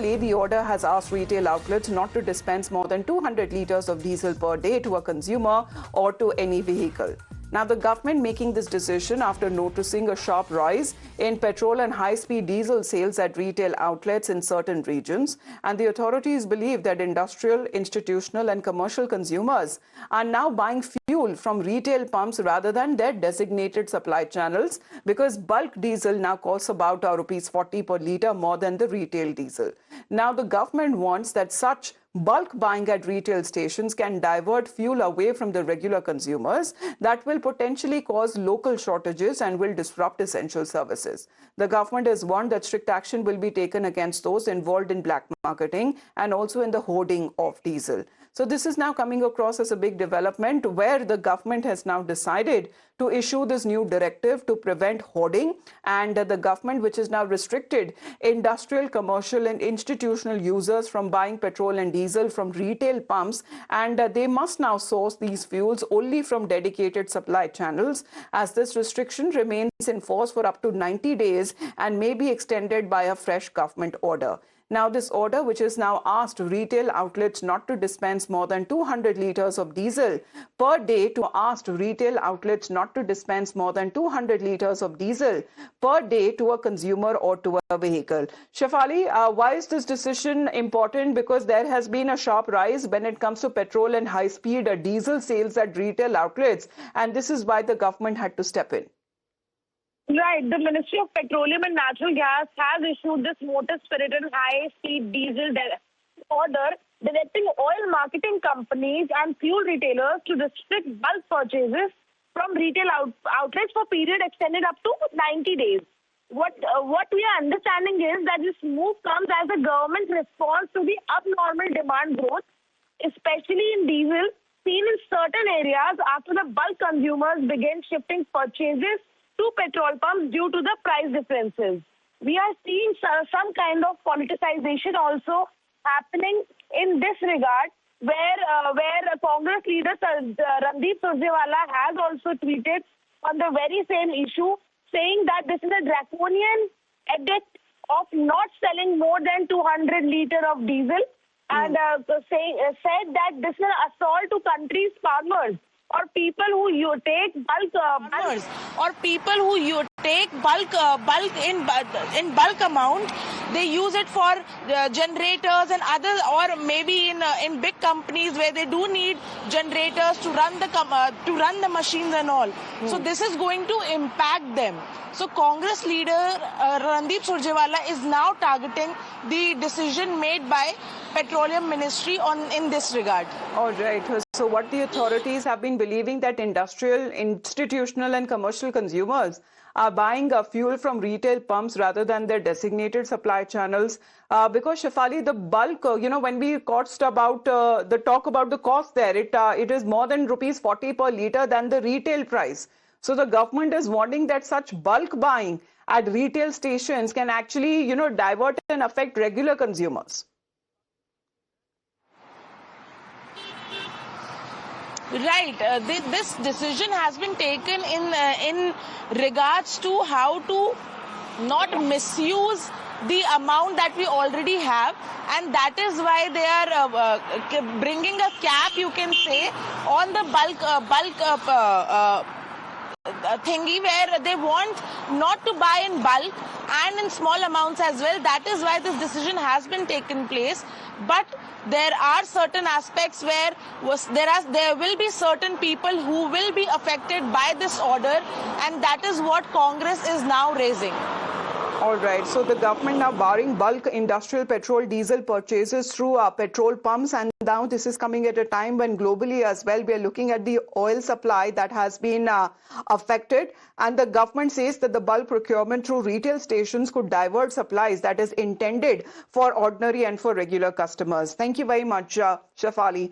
Shefali, the order has asked retail outlets not to dispense more than 200 litres of diesel per day to a consumer or to any vehicle. Now, the government making this decision after noticing a sharp rise in petrol and high-speed diesel sales at retail outlets in certain regions. And the authorities believe that industrial, institutional and commercial consumers are now buying fuel from retail pumps rather than their designated supply channels, because bulk diesel now costs about rupees 40 per litre more than the retail diesel. Now, the government wants that such bulk buying at retail stations can divert fuel away from the regular consumers. That will potentially cause local shortages and will disrupt essential services. The government has warned that strict action will be taken against those involved in black marketing and also in the hoarding of diesel. So this is now coming across as a big development, where the government has now decided to issue this new directive to prevent hoarding, and the government which has now restricted industrial, commercial and institutional users from buying petrol and diesel from retail pumps, and they must now source these fuels only from dedicated supply channels, as this restriction remains in force for up to 90 days and may be extended by a fresh government order. Now, this order, which has now asked retail outlets not to dispense more than 200 litres of diesel per day to a consumer or to a vehicle. Shefali, why is this decision important? Because there has been a sharp rise when it comes to petrol and high-speed diesel sales at retail outlets, and this is why the government had to step in. Right. The Ministry of Petroleum and Natural Gas has issued this motor spirit and high-speed diesel order directing oil marketing companies and fuel retailers to restrict bulk purchases from retail outlets for a period extended up to 90 days. What we are understanding is that this move comes as a government response to the abnormal demand growth, especially in diesel, seen in certain areas after the bulk consumers began shifting purchases to petrol pumps due to the price differences. We are seeing some kind of politicization also happening in this regard, where Congress leader Randeep Surjewala has also tweeted on the very same issue, saying that this is a draconian edict of not selling more than 200 litres of diesel, and said that this is an assault to country's farmers, or people who take bulk in bulk amount. They use it for generators and other, or maybe in big companies where they do need generators to run the machines and all. So this is going to impact them. So Congress leader Randeep Surjewala is now targeting the decision made by Petroleum Ministry in this regard. All right. So what the authorities have been believing, that industrial, institutional and commercial consumers are buying fuel from retail pumps rather than their designated supply channels, because Shefali, the bulk, when we talk about the cost there, it is more than rupees 40 per litre than the retail price. So the government is warning that such bulk buying at retail stations can actually, divert and affect regular consumers. Right. This decision has been taken in regards to how to not misuse the amount that we already have, and that is why they are bringing a cap, you can say, on the bulk thingy, where they want not to buy in bulk and in small amounts as well. That is why this decision has been taken place. But there are certain aspects where there will be certain people who will be affected by this order, and that is what Congress is now raising. All right. So the government now barring bulk industrial petrol diesel purchases through petrol pumps, and now this is coming at a time when globally as well we are looking at the oil supply that has been affected, and the government says that the bulk procurement through retail stations could divert supplies that is intended for ordinary and for regular customers. Thank you very much, Shefali.